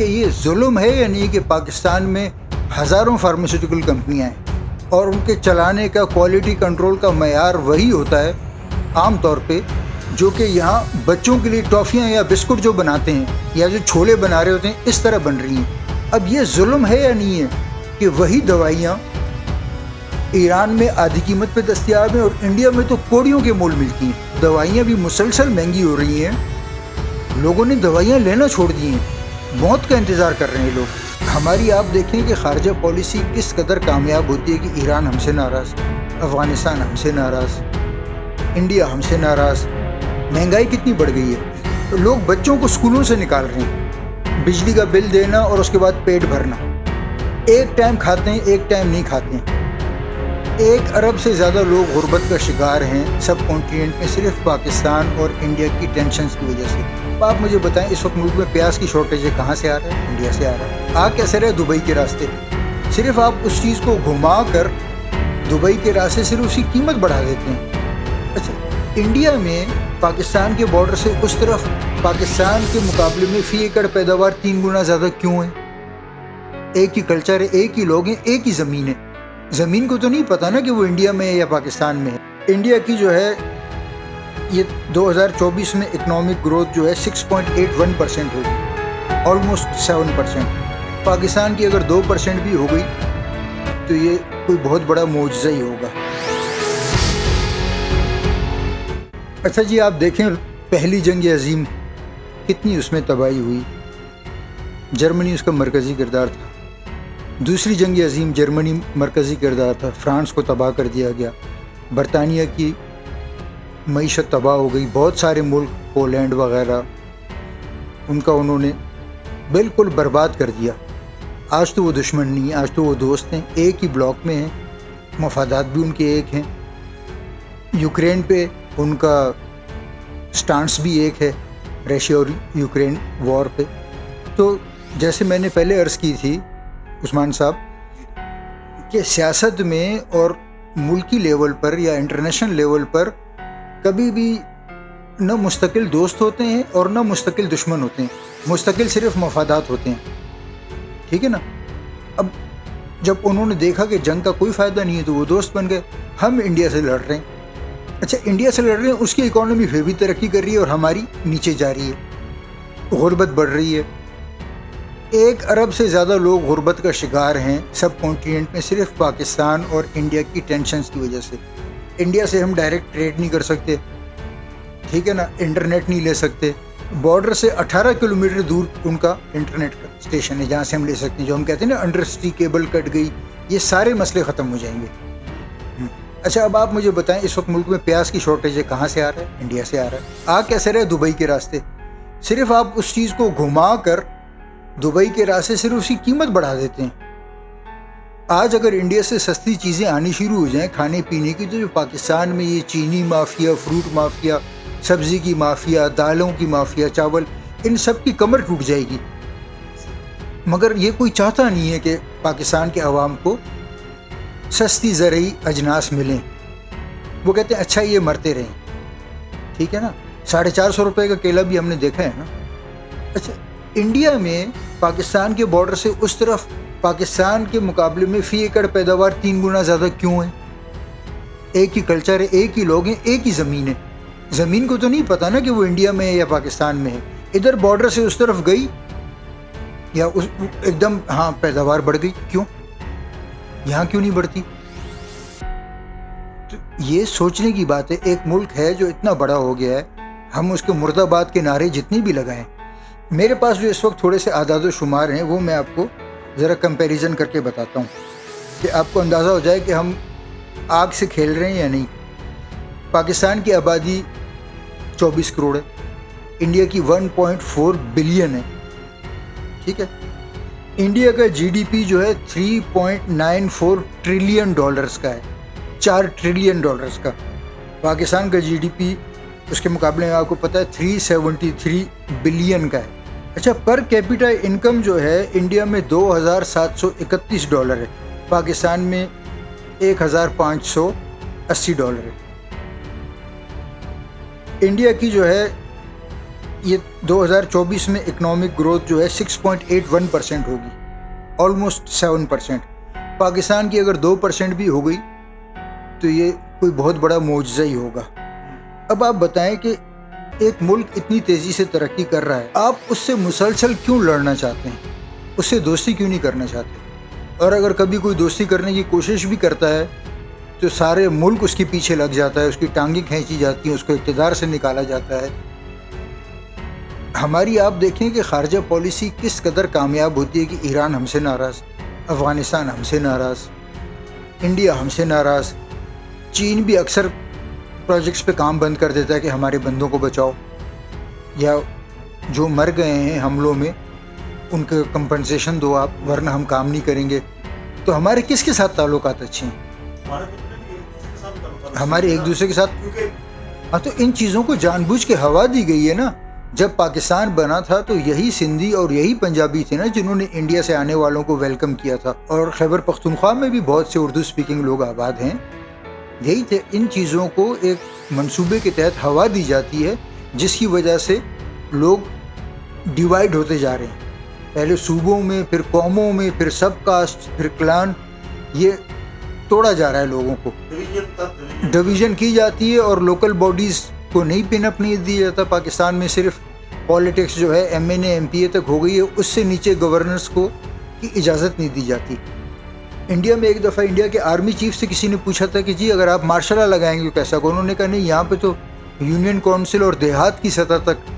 کہ یہ ظلم ہے یا نہیں کہ پاکستان میں ہزاروں فارماسیوٹیکل کمپنیاں ہیں اور ان کے چلانے کا کوالٹی کنٹرول کا معیار وہی ہوتا ہے عام طور پہ جو کہ یہاں بچوں کے لیے ٹافیاں یا بسکٹ جو بناتے ہیں یا جو چھولے بنا رہے ہوتے ہیں اس طرح بن رہی ہیں۔ اب یہ ظلم ہے یا نہیں ہے کہ وہی دوائیاں ایران میں آدھی قیمت پہ دستیاب ہیں اور انڈیا میں تو کوڑیوں کے مول ملتی ہیں۔ دوائیاں بھی مسلسل مہنگی ہو رہی ہیں، لوگوں نے دوائیاں لینا چھوڑ دی ہیں، موت کا انتظار کر رہے ہیں لوگ۔ ہماری آپ دیکھیں کہ خارجہ پالیسی کس قدر کامیاب ہوتی ہے کہ ایران ہم سے ناراض، افغانستان ہم سے ناراض، انڈیا ہم سے ناراض، مہنگائی کتنی بڑھ گئی ہے، تو لوگ بچوں کو اسکولوں سے نکال رہے ہیں، بجلی کا بل دینا اور اس کے بعد پیٹ بھرنا، ایک ٹائم کھاتے ہیں ایک ٹائم نہیں کھاتے ہیں۔ 1 ارب سے زیادہ لوگ غربت کا شکار ہیں سب کانٹیننٹ میں صرف پاکستان اور انڈیا کی ٹینشنز کی وجہ سے۔ آپ مجھے بتائیں اس وقت ملک میں پیاز کی شارٹیج ہے کہاں سے آ رہا ہے؟ انڈیا سے آ رہا ہے۔ آ کیسے رہے؟ دبئی کے راستے۔ صرف آپ اس چیز کو گھما کر دبئی کے راستے صرف اس کی قیمت بڑھا دیتے ہیں۔ اچھا، انڈیا میں پاکستان کے بارڈر سے اس طرف پاکستان کے مقابلے میں فی ایکڑ پیداوار 3 گنا زیادہ کیوں ہے؟ ایک ہی کلچر ہے، ایک ہی لوگ ہیں، ایک ہی زمین ہے۔ زمین کو تو نہیں پتا نا کہ وہ انڈیا میں ہے یا پاکستان میں ہے۔ انڈیا کی جو ہے یہ 2024 میں اکنامک گروتھ جو ہے 6.81% ہوگی، آلموسٹ 7%۔ پاکستان کی اگر 2% بھی ہو گئی تو یہ کوئی بہت بڑا معجزہ ہی ہوگا۔ اچھا جی، آپ دیکھیں پہلی جنگ عظیم کتنی اس میں تباہی ہوئی، جرمنی اس کا مرکزی کردار تھا۔ دوسری جنگ عظیم جرمنی مرکزی کردار تھا، فرانس کو تباہ کر دیا گیا، برطانیہ کی معیشت تباہ ہو گئی، بہت سارے ملک پولینڈ وغیرہ ان کا انہوں نے بالکل برباد کر دیا۔ آج تو وہ دشمن نہیں ہیں، آج تو وہ دوست ہیں، ایک ہی بلاک میں ہیں، مفادات بھی ان کے ایک ہیں۔ یوکرین پہ ان کا سٹانس بھی ایک ہے، رشیا اور یوکرین وار پہ۔ تو جیسے میں نے پہلے عرض کی تھی عثمان صاحب کہ سیاست میں اور ملکی لیول پر یا انٹرنیشنل لیول پر کبھی بھی نہ مستقل دوست ہوتے ہیں اور نہ مستقل دشمن ہوتے ہیں، مستقل صرف مفادات ہوتے ہیں، ٹھیک ہے نا۔ اب جب انہوں نے دیکھا کہ جنگ کا کوئی فائدہ نہیں ہے تو وہ دوست بن گئے۔ ہم انڈیا سے لڑ رہے ہیں، اچھا انڈیا سے لڑ رہے ہیں، اس کی اکانومی پھر بھی ترقی کر رہی ہے اور ہماری نیچے جا رہی ہے، غربت بڑھ رہی ہے۔ 1 ارب سے زیادہ لوگ غربت کا شکار ہیں سب کانٹیننٹ میں صرف پاکستان اور انڈیا کی ٹینشنز کی وجہ سے۔ انڈیا سے ہم ڈائریکٹ ٹریڈ نہیں کر سکتے، ٹھیک ہے نا، انٹرنیٹ نہیں لے سکتے، بارڈر سے 18 کلومیٹر دور ان کا انٹرنیٹ کا اسٹیشن ہے جہاں سے ہم لے سکتے ہیں، جو ہم کہتے ہیں نا انڈر سٹی کیبل کٹ گئی، یہ سارے مسئلے ختم ہو جائیں گے۔ اچھا اب آپ مجھے بتائیں اس وقت ملک میں پیاز کی شارٹیج ہے کہاں سے آ رہا ہے؟ انڈیا سے آ رہا ہے۔ آ کیسے رہے؟ دبئی کے راستے۔ صرف آپ اس چیز کو گھما کر دبئی کے راستے صرف اس کی قیمت بڑھا دیتے ہیں۔ آج اگر انڈیا سے سستی چیزیں آنی شروع ہو جائیں کھانے پینے کی، تو جو پاکستان میں یہ چینی مافیا، فروٹ مافیا، سبزی کی مافیا، دالوں کی مافیا، چاول، ان سب کی کمر ٹوٹ جائے گی۔ مگر یہ کوئی چاہتا نہیں ہے کہ پاکستان کے عوام کو سستی زرعی اجناس ملیں، وہ کہتے ہیں اچھا یہ مرتے رہیں، ٹھیک ہے نا۔ 450 روپے کا کیلا بھی ہم نے دیکھا ہے نا۔ اچھا انڈیا میں پاکستان کے بارڈر سے اس طرف پاکستان کے مقابلے میں فی ایکڑ پیداوار 3 گنا زیادہ کیوں ہے؟ ایک ہی کلچر ہے، ایک ہی لوگ ہیں، ایک ہی زمین ہے۔ زمین کو تو نہیں پتا نا کہ وہ انڈیا میں ہے یا پاکستان میں ہے۔ ادھر بارڈر سے اس طرف گئی یا ایک دم ہاں پیداوار بڑھ گئی، کیوں؟ یہاں کیوں نہیں بڑھتی؟ تو یہ سوچنے کی بات ہے۔ ایک ملک ہے جو اتنا بڑا ہو گیا ہے، ہم اس کے مرد آباد کے نعرے جتنے بھی لگائیں، میرے پاس جو اس وقت تھوڑے سے اعداد و شمار ہیں وہ میں آپ کو ذرا کمپیریزن کر کے بتاتا ہوں کہ آپ کو اندازہ ہو جائے کہ ہم آگ سے کھیل رہے ہیں یا نہیں۔ پاکستان کی آبادی 24 کروڑ ہے، انڈیا کی 1.4 بلین ہے، ٹھیک ہے۔ انڈیا کا جی ڈی پی جو ہے 3.94 ٹریلین ڈالرز کا ہے، 4 ٹریلین ڈالرز کا۔ پاکستان کا جی ڈی پی اس کے مقابلے میں آپ کو پتہ ہے 373 بلین کا ہے۔ اچھا پر کیپیٹا انکم جو ہے انڈیا میں $2,731 ہے، پاکستان میں $1,580 ہے۔ انڈیا کی جو ہے یہ 2024 میں اکنامک گروتھ جو ہے 6.81% ہوگی، آلموسٹ 7%۔ پاکستان کی اگر 2% بھی ہو گئی تو یہ کوئی بہت بڑا معجزہ ہی ہوگا۔ اب آپ بتائیں کہ ایک ملک اتنی تیزی سے ترقی کر رہا ہے، آپ اس سے مسلسل کیوں لڑنا چاہتے ہیں؟ اس سے دوستی کیوں نہیں کرنا چاہتے؟ اور اگر کبھی کوئی دوستی کرنے کی کوشش بھی کرتا ہے تو سارے ملک اس کے پیچھے لگ جاتا ہے، اس کی ٹانگیں کھینچی جاتی ہیں، اس کو اقتدار سے نکالا جاتا ہے۔ ہماری آپ دیکھیں کہ خارجہ پالیسی کس قدر کامیاب ہوتی ہے کہ ایران ہم سے ناراض، افغانستان ہم سے ناراض، انڈیا ہم سے ناراض، چین بھی اکثر پروجیکٹس پہ کام بند کر دیتا ہے کہ ہمارے بندوں کو بچاؤ، یا جو مر گئے ہیں حملوں میں ان کو کمپنسیشن دو آپ، ورنہ ہم کام نہیں کریں گے۔ تو ہمارے کس کے ساتھ تعلقات اچھے ہیں؟ ہمارے ایک دوسرے کے ساتھ۔ ہاں، تو ان چیزوں کو جان بوجھ کے ہوا دی گئی ہے نا۔ جب پاکستان بنا تھا تو یہی سندھی اور یہی پنجابی تھے نا جنہوں نے انڈیا سے آنے والوں کو ویلکم کیا تھا، اور خیبر پختونخوا میں بھی بہت سے اردو سپیکنگ لوگ آباد ہیں۔ یہی تھے، ان چیزوں کو ایک منصوبے کے تحت ہوا دی جاتی ہے جس کی وجہ سے لوگ ڈیوائیڈ ہوتے جا رہے ہیں، پہلے صوبوں میں، پھر قوموں میں، پھر سب کاسٹ، پھر کلان، یہ توڑا جا رہا ہے لوگوں کو، ڈویژن کی جاتی ہے، اور لوکل باڈیز کو نہیں پن اپ نہیں دیا جاتا۔ پاکستان میں صرف پالیٹکس جو ہے M N A M P A تک ہو گئی ہے، اس سے نیچے گورنرز کو کی اجازت نہیں دی جاتی۔ انڈیا میں ایک دفعہ انڈیا کے آرمی چیف سے کسی نے پوچھا تھا کہ جی اگر آپ مارشل لا لگائیں گے کیسا کو؟ انہوں نے کہا نہیں، یہاں پہ تو یونین کونسل اور دیہات کی سطح تک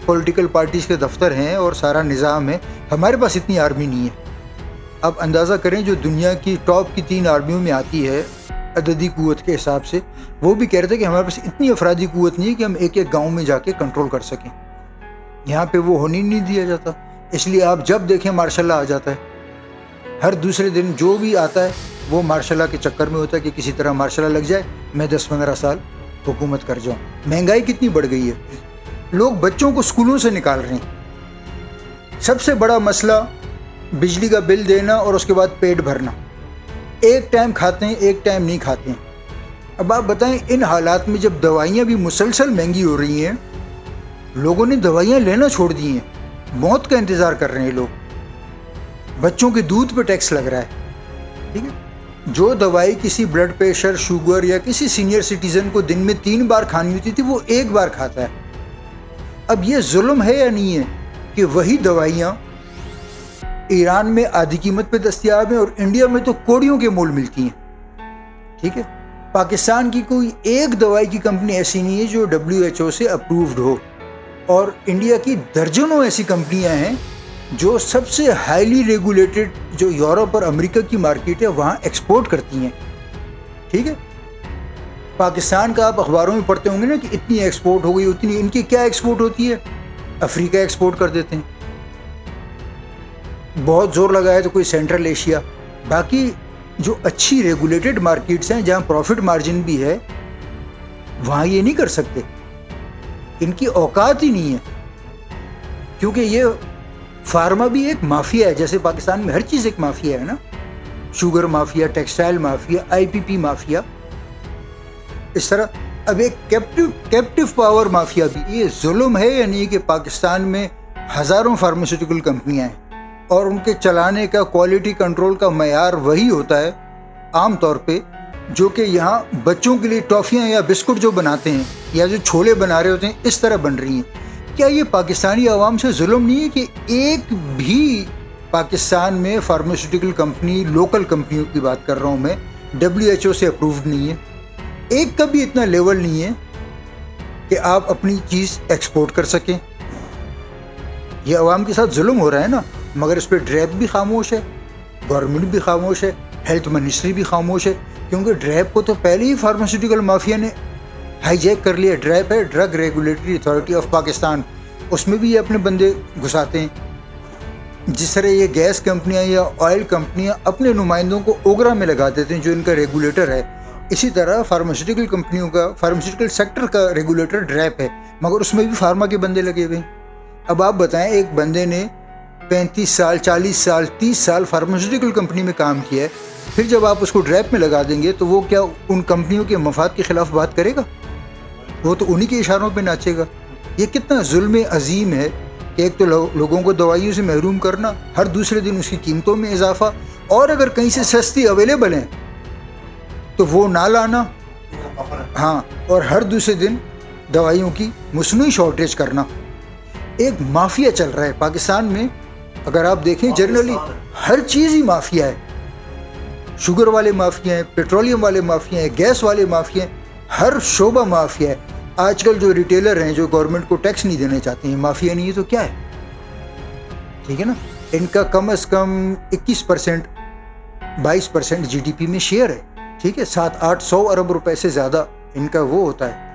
پولیٹیکل پارٹیز کے دفتر ہیں اور سارا نظام ہے، ہمارے پاس اتنی آرمی نہیں ہے۔ اب اندازہ کریں جو دنیا کی ٹاپ کی 3 آرمیوں میں آتی ہے عددی قوت کے حساب سے، وہ بھی کہہ رہے تھے کہ ہمارے پاس اتنی افرادی قوت نہیں ہے کہ ہم ایک ایک گاؤں میں جا کے کنٹرول کر سکیں۔ یہاں پہ وہ ہونے نہیں دیا جاتا، اس لیے آپ جب دیکھیں مارشل لا آ جاتا ہے، ہر دوسرے دن جو بھی آتا ہے وہ مارشل لا کے چکر میں ہوتا ہے کہ کسی طرح مارشل لا لگ جائے، میں 10-15 سال حکومت کر جاؤں۔ مہنگائی کتنی بڑھ گئی ہے، لوگ بچوں کو سکولوں سے نکال رہے ہیں۔ سب سے بڑا مسئلہ بجلی کا بل دینا اور اس کے بعد پیٹ بھرنا، ایک ٹائم کھاتے ہیں ایک ٹائم نہیں کھاتے ہیں۔ اب آپ بتائیں ان حالات میں جب دوائیاں بھی مسلسل مہنگی ہو رہی ہیں، لوگوں نے دوائیاں لینا چھوڑ دی ہیں، موت کا انتظار کر رہے ہیں لوگ، بچوں کے دودھ پہ ٹیکس لگ رہا ہے، ٹھیک ہے؟ جو دوائی کسی بلڈ پریشر، شوگر یا کسی سینئر سٹیزن کو دن میں 3 بار کھانی ہوتی تھی وہ 1 بار کھاتا ہے۔ اب یہ ظلم ہے یا نہیں ہے کہ وہی دوائیاں ایران میں آدھی قیمت پہ دستیاب ہیں اور انڈیا میں تو کوڑیوں کے مول ملتی ہیں، ٹھیک ہے؟ پاکستان کی کوئی ایک دوائی کی کمپنی ایسی نہیں ہے جو WHO سے اپرووڈ ہو، اور انڈیا کی درجنوں ایسی کمپنیاں ہیں جو سب سے ہائیلی ریگولیٹڈ جو یورپ اور امریکہ کی مارکیٹ ہے وہاں ایکسپورٹ کرتی ہیں، ٹھیک ہے؟ پاکستان کا آپ اخباروں میں پڑھتے ہوں گے نا کہ اتنی ایکسپورٹ ہو گئی، اتنی، ان کی کیا ایکسپورٹ ہوتی ہے؟ افریقہ ایکسپورٹ کر دیتے ہیں، بہت زور لگایا تو کوئی سینٹرل ایشیا۔ باقی جو اچھی ریگولیٹڈ مارکیٹس ہیں جہاں پروفٹ مارجن بھی ہے وہاں یہ نہیں کر سکتے، ان کی اوقات ہی نہیں ہے، کیونکہ یہ فارما بھی ایک مافیا ہے، جیسے پاکستان میں ہر چیز ایک مافیا ہے نا، sugar mafia, textile mafia, IPP mafia, اس طرح اب ایک کیپٹیو پاور مافیا بھی۔ یہ ظلم ہے یا نہیں کہ پاکستان میں ہزاروں فارماسیوٹیکل کمپنیاں ہیں اور ان کے چلانے کا کوالٹی کنٹرول کا معیار وہی ہوتا ہے عام طور پہ جو کہ یہاں بچوں کے لیے ٹافیاں یا بسکٹ جو بناتے ہیں یا جو چھولے بنا رہے ہوتے ہیں اس طرح بن رہی ہیں۔ کیا یہ پاکستانی عوام سے ظلم نہیں ہے کہ ایک بھی پاکستان میں فارماسیوٹیکل کمپنی، لوکل کمپنیوں کی بات کر رہا ہوں میں، WHO سے اپرووڈ نہیں ہے؟ ایک کا بھی اتنا لیول نہیں ہے کہ آپ اپنی چیز ایکسپورٹ کر سکیں۔ یہ عوام کے ساتھ ظلم ہو رہا ہے نا، مگر اس پہ ڈریپ بھی خاموش ہے، گورنمنٹ بھی خاموش ہے، ہیلتھ منسٹری بھی خاموش ہے، کیونکہ ڈریپ کو تو پہلے ہی فارماسیوٹیکل مافیا نے ہائی جیک کر لیا۔ ڈریپ ہے drug regulatory authority of Pakistan, اس میں بھی یہ اپنے بندے گھساتے ہیں۔ جس طرح یہ گیس کمپنیاں یا آئل کمپنیاں اپنے نمائندوں کو اوگرا میں لگا دیتے ہیں جو ان کا ریگولیٹر ہے، اسی طرح فارماسیوٹیکل کمپنیوں کا، فارماسیوٹیکل سیکٹر کا ریگولیٹر ڈریپ ہے، مگر اس میں بھی فارما کے بندے لگے ہوئے ہیں۔ اب آپ بتائیں ایک بندے نے 35 سال، 40 سال، 30 سال فارماسیوٹیکل کمپنی میں کام کیا ہے، پھر جب آپ اس کو ڈریپ میں لگا دیں گے تو وہ کیا ان کمپنیوں کے مفاد کے خلاف بات کرے گا؟ وہ تو انہی کے اشاروں پہ ناچے گا۔ یہ کتنا ظلم عظیم ہے کہ ایک تو لوگوں کو دوائیوں سے محروم کرنا، ہر دوسرے دن اس کی قیمتوں میں اضافہ، اور اگر کہیں سے سستی اویلیبل ہیں تو وہ نہ لانا، ہاں، اور ہر دوسرے دن دوائیوں کی مصنوعی شارٹیج کرنا۔ ایک مافیا چل رہا ہے پاکستان میں، اگر آپ دیکھیں جنرلی ہر چیز ہی مافیا ہے، شوگر والے مافیا ہیں، پیٹرولیم والے مافیا ہیں، گیس والے مافیا ہیں، ہر شعبہ مافیا ہے۔ آج کل جو ریٹیلر ہیں جو گورنمنٹ کو ٹیکس نہیں دینے چاہتے ہیں، مافیا نہیں ہے تو کیا ہے؟ ٹھیک ہے نا، ان کا کم از کم 21% 22% جی ڈی پی میں شیئر ہے، ٹھیک ہے، 700-800 ارب روپے سے زیادہ ان کا وہ ہوتا ہے،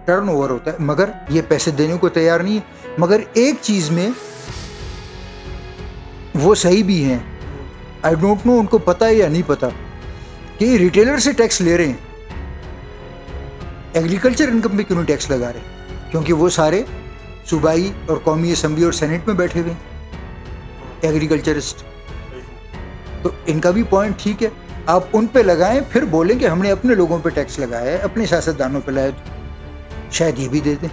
ٹرن اوور ہوتا ہے، مگر یہ پیسے دینے کو تیار نہیں ہے۔ مگر ایک چیز میں وہ صحیح بھی ہیں، آئی ڈونٹ نو ان کو پتہ ہے یا نہیں پتہ کہ یہ ریٹیلر سے ٹیکس لے رہے ہیں، ایگریکلچر انکم پہ کیوں نہیں ٹیکس لگا رہے؟ کیونکہ وہ سارے صوبائی اور قومی اسمبلی اور سینٹ میں بیٹھے ہوئے ہیں ایگریکلچرسٹ، تو ان کا بھی پوائنٹ ٹھیک ہے، آپ ان پہ لگائیں، پھر بولیں کہ ہم نے اپنے لوگوں پہ ٹیکس لگایا ہے، اپنے سیاستدانوں پہ لائے، تو شاید یہ بھی دے دیں۔